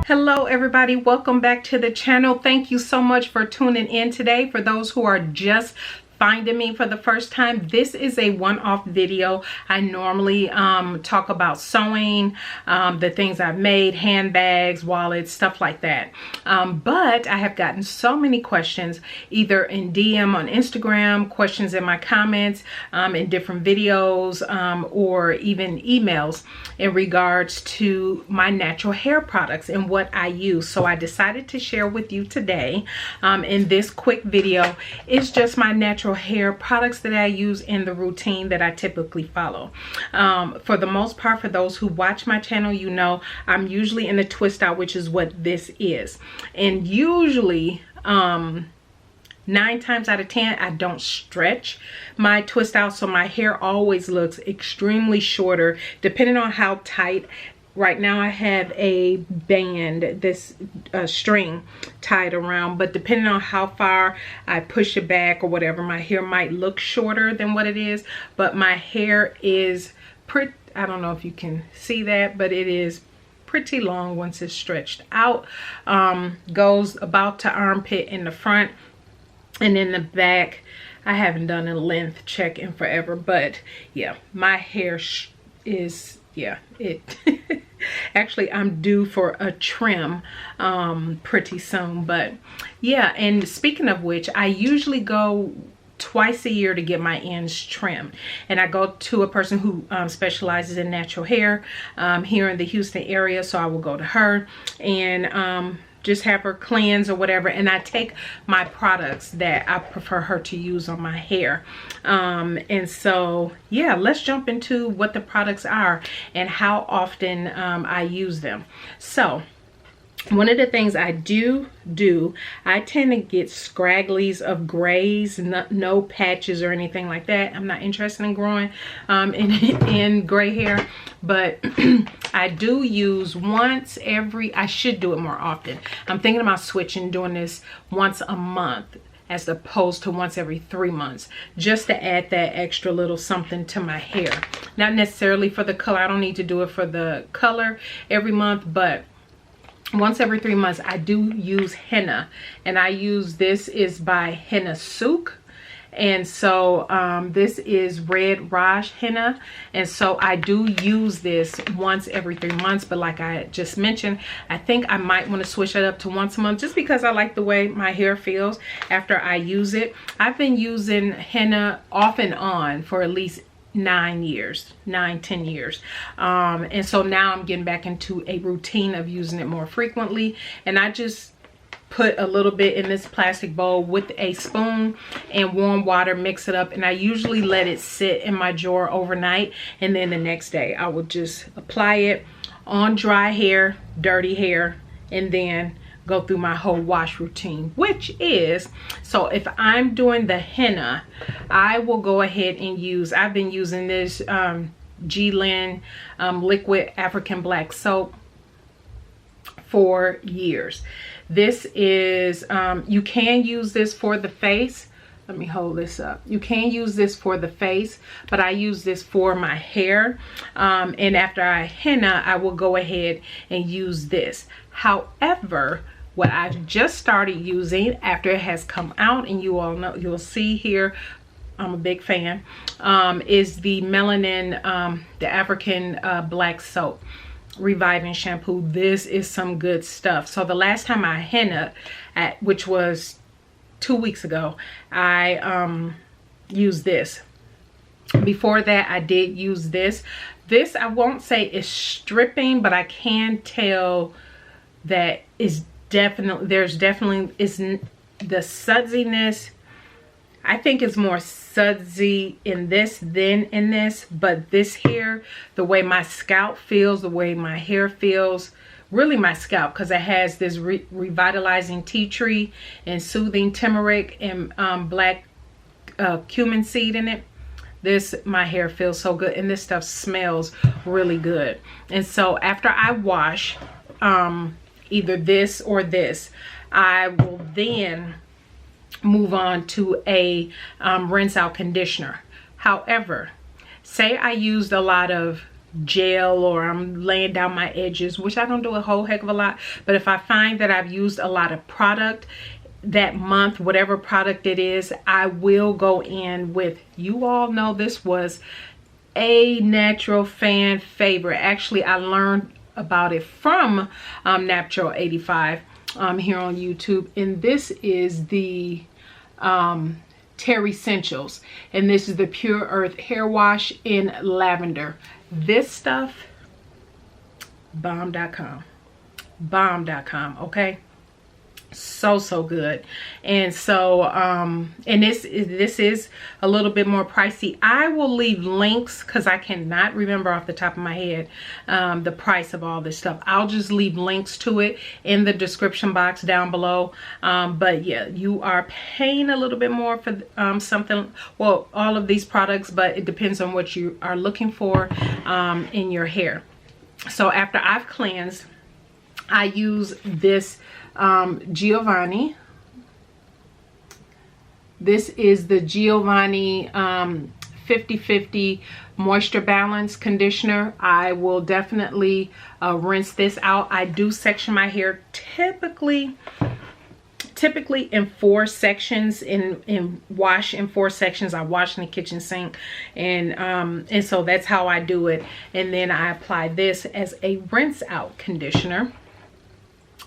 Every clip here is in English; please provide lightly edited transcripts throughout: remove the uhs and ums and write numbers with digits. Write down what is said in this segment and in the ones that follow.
Hello everybody, welcome back to the channel. Thank you so much for tuning in today. For those who are just finding me for the first time, this is a one-off video. I normally talk about sewing, the things I've made, handbags, wallets, stuff like that. But I have gotten so many questions either in DM on Instagram, questions in my comments, in different videos, or even emails in regards to my natural hair products and what I use. So I decided to share with you today in this quick video. It's just my natural hair products that I use in the routine that I typically follow. For the most part, for those who watch my channel, you know I'm usually in the twist out, which is what this is. And usually 9 times out of 10 I don't stretch my twist out, so my hair always looks extremely shorter depending on how tight. Right now I have a band, this string tied around, but depending on how far I push it back or whatever, my hair might look shorter than what it is. But my hair is pretty, I don't know if you can see that, but it is pretty long once it's stretched out. Goes about to armpit in the front, and in the back I haven't done a length check in forever, but yeah, my hair is, yeah, it actually I'm due for a trim pretty soon. But yeah, and speaking of which, I usually go twice a year to get my ends trimmed, and I go to a person who specializes in natural hair here in the Houston area. So I will go to her and just have her cleanse or whatever, and I take my products that I prefer her to use on my hair. And so yeah, let's jump into what the products are and how often I use them. So one of the things I do, I tend to get scragglies of grays, no patches or anything like that. I'm not interested in growing in gray hair, but I do use once every, I should do it more often. I'm thinking about switching, doing this once a month as opposed to once every 3 months, just to add that extra little something to my hair. Not necessarily for the color. I don't need to do it for the color every month, but once every 3 months I do use henna, and I use, this is by Henna Souk. And so this is red Raj henna, and so I do use this once every 3 months. But like I just mentioned, I think I might want to switch it up to once a month, just because I like the way my hair feels after I use it. I've been using henna off and on for at least 10 years. And so now I'm getting back into a routine of using it more frequently, and I just put a little bit in this plastic bowl with a spoon and warm water, mix it up, and I usually let it sit in my drawer overnight, and then the next day I will just apply it on dry hair, dirty hair, and then go through my whole wash routine, which is, so if I'm doing the henna, I will go ahead and use, I've been using this G-Lin liquid African black soap for years. This is you can use this for the face. Let me hold this up. You can use this for the face, but I use this for my hair. And after I henna, I will go ahead and use this. However, what I've just started using after it has come out, and you all know, you'll see here, I'm a big fan, is the melanin, the African black soap, reviving shampoo. This is some good stuff. So the last time I henna, which was 2 weeks ago, I used this. Before that I did use this. This I won't say is stripping, but I can tell that is definitely, there's definitely is the sudsiness. I think it's more sudsy in this than in this, but this here, the way my scalp feels, the way my hair feels, really my scalp, because it has this revitalizing tea tree and soothing turmeric and black cumin seed in it. This, my hair feels so good, and this stuff smells really good. And so after I wash either this or this, I will then move on to a rinse out conditioner. However, say I used a lot of gel or I'm laying down my edges, which I don't do a whole heck of a lot, but if I find that I've used a lot of product that month, whatever product it is, I will go in with, you all know this was a natural fan favorite. Actually, I learned about it from Natural 85 here on YouTube, and this is the Terry Essentials, and this is the Pure Earth hair wash in lavender. This stuff, bomb.com, okay, so good. And so and this is a little bit more pricey. I will leave links because I cannot remember off the top of my head the price of all this stuff. I'll just leave links to it in the description box down below. But yeah, you are paying a little bit more for something, well, all of these products, but it depends on what you are looking for in your hair. So after I've cleansed, I use this Giovanni. This is the Giovanni 50-50 moisture balance conditioner. I will definitely rinse this out. I do section my hair typically in 4 sections, in wash in 4 sections. I wash in the kitchen sink, and so that's how I do it. And then I apply this as a rinse out conditioner.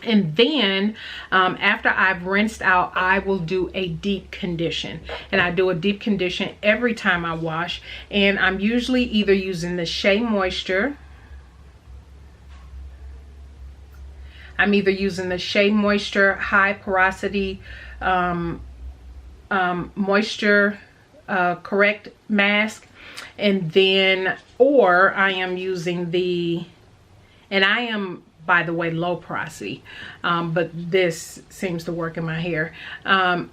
And then after I've rinsed out, I will do a deep condition, and I do a deep condition every time I wash. And I'm usually either using the Shea Moisture. I'm either using the Shea Moisture high porosity moisture correct mask, and then, or I am using the, and I am, by the way, low porosity, but this seems to work in my hair,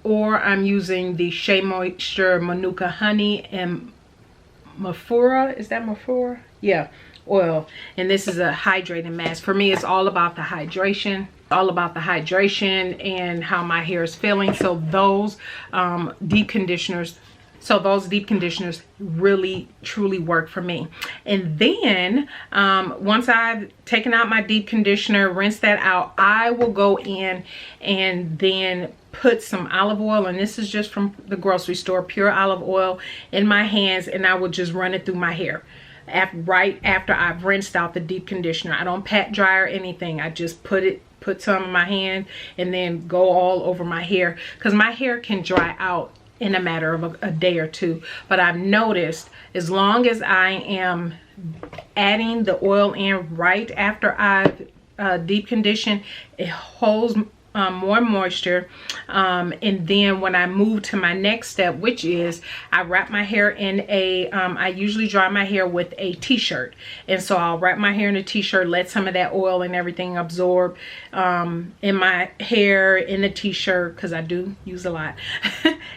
or I'm using the Shea Moisture Manuka Honey and Mafura, is that Mafura? Yeah, oil. And this is a hydrating mask. For me, it's all about the hydration, and how my hair is feeling. So those deep conditioners really truly work for me. And then once I've taken out my deep conditioner, rinsed that out, I will go in and then put some olive oil, and this is just from the grocery store, pure olive oil, in my hands, and I will just run it through my hair right after I've rinsed out the deep conditioner. I don't pat dry or anything. I just put some in my hand and then go all over my hair, because my hair can dry out in a matter of a day or two. But I've noticed as long as I am adding the oil in right after I've deep conditioned, it holds more moisture, and then when I move to my next step, which is I wrap my hair in a I usually dry my hair with a t-shirt, and so I'll wrap my hair in a t-shirt, let some of that oil and everything absorb in my hair in the t-shirt, because I do use a lot.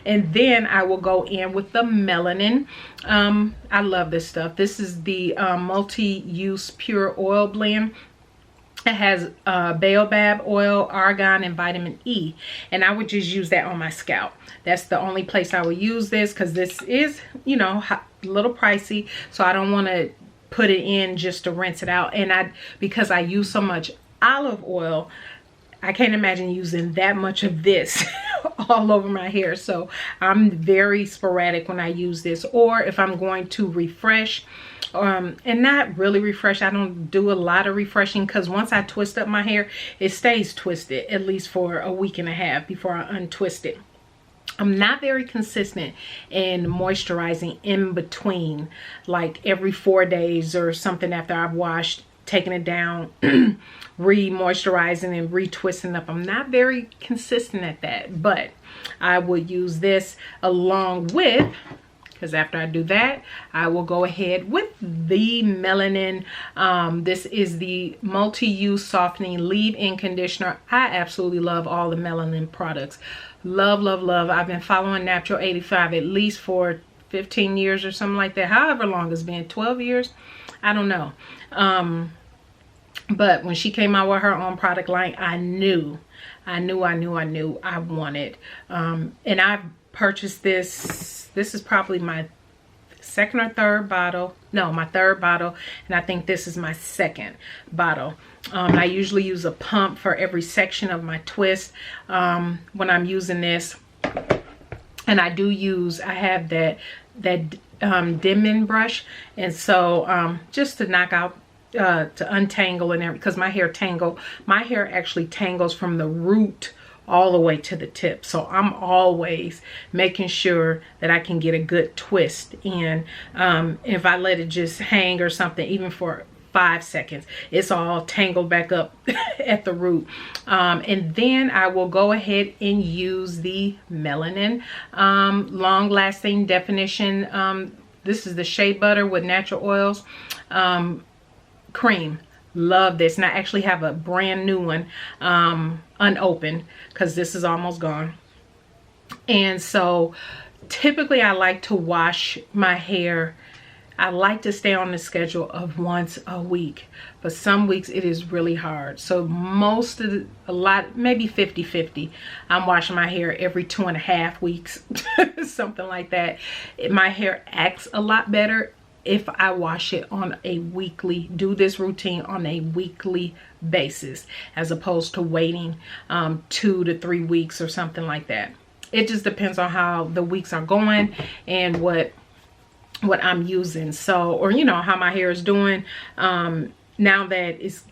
And then I will go in with the melanin. I love this stuff. This is the multi-use pure oil blend. It has baobab oil, argan, and vitamin E, and I would just use that on my scalp. That's the only place I would use this, because this is, you know, a little pricey, so I don't want to put it in just to rinse it out. And because I use so much olive oil, I can't imagine using that much of this all over my hair. So I'm very sporadic when I use this, or if I'm going to refresh, and not really refresh. I don't do a lot of refreshing, because once I twist up my hair, it stays twisted at least for a week and a half before I untwist it. I'm not very consistent in moisturizing in between, like every 4 days or something after I've washed, taking it down, re-moisturizing and retwisting up. I'm not very consistent at that, but I would use this along with, because after I do that, I will go ahead with the melanin. This is the multi-use softening leave-in conditioner. I absolutely love all the melanin products. Love, love, love. I've been following Natural 85 at least for 15 years or something like that. However long it's been, 12 years? I don't know. But when she came out with her own product line, I knew I wanted. And I've purchased this. This is probably my second or third bottle. No, my third bottle, and I think this is my second bottle. I usually use a pump for every section of my twist when I'm using this. And I have that dimming brush, and so just to knock out, to untangle and everything, because my hair actually tangles from the root all the way to the tip. So I'm always making sure that I can get a good twist in. If I let it just hang or something, even for 5 seconds, it's all tangled back up at the root. And then I will go ahead and use the Melanin Long Lasting Definition. This is the Shea Butter with natural oils cream. Love this. And I actually have a brand new one unopened, because this is almost gone. And so typically I like to wash my hair. I like to stay on the schedule of once a week, but some weeks it is really hard. So maybe 50-50. I'm washing my hair every 2.5 weeks, something like that. My hair acts a lot better if I wash it on a weekly, do this routine on a weekly basis, as opposed to waiting 2 to 3 weeks or something like that. It just depends on how the weeks are going and what I'm using. So, or how my hair is doing now that it's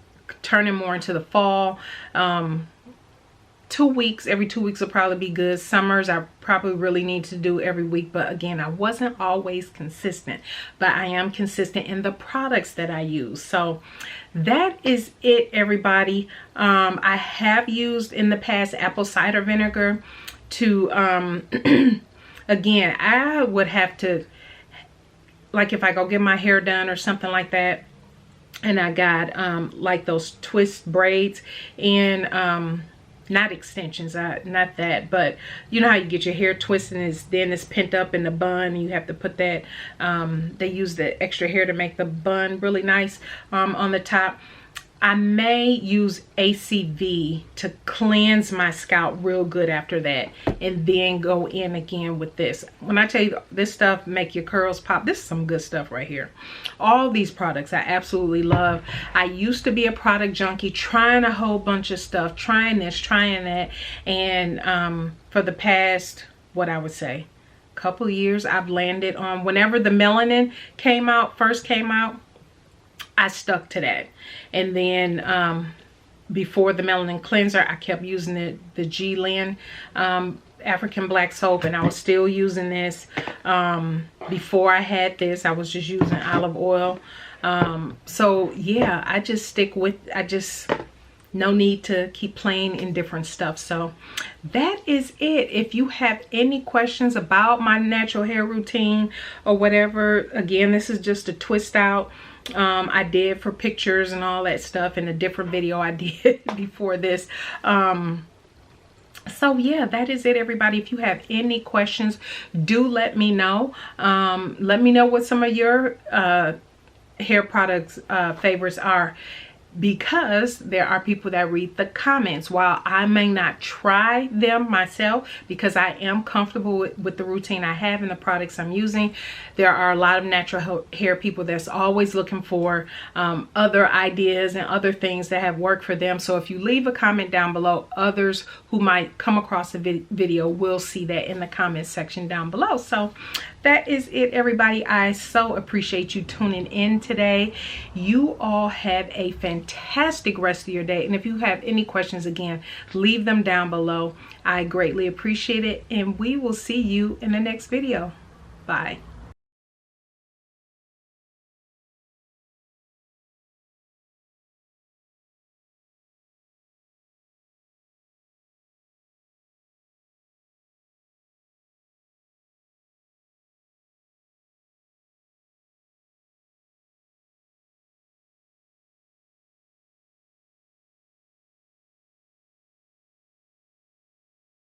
turning more into the fall. 2 weeks, every 2 weeks will probably be good. Summers I probably really need to do every week, but again, I wasn't always consistent, but I am consistent in the products that I use. So that is it, everybody. I have used in the past apple cider vinegar to again, I would have to, like if I go get my hair done or something like that, and I got like those twist braids and not extensions, not that, but you know how you get your hair twisted and then it's pent up in the bun, and you have to put that they use the extra hair to make the bun really nice on the top. I may use ACV to cleanse my scalp real good after that, and then go in again with this. When I tell you this stuff make your curls pop, this is some good stuff right here. All these products I absolutely love. I used to be a product junkie, trying a whole bunch of stuff, trying this, trying that, and for the past, what I would say, couple years, I've landed on, whenever the Melanin first came out, I stuck to that. And then before the Melanin Cleanser, I kept using the G-Lin African Black Soap, and I was still using this. Before I had this, I was just using olive oil. So yeah, I just stick with, no need to keep playing in different stuff. So that is it. If you have any questions about my natural hair routine or whatever, again, this is just a twist out I did for pictures and all that stuff in a different video I did before this. So yeah, that is it, everybody. If you have any questions, do let me know. Let me know what some of your hair products favorites are, because there are people that read the comments. While I may not try them myself, because I am comfortable with the routine I have and the products I'm using, there are a lot of natural hair people that's always looking for other ideas and other things that have worked for them. So if you leave a comment down below, others who might come across the video will see that in the comment section down below. So that is it, everybody. I so appreciate you tuning in today. You all have a fantastic rest of your day. And if you have any questions, again, leave them down below. I greatly appreciate it. And we will see you in the next video. Bye.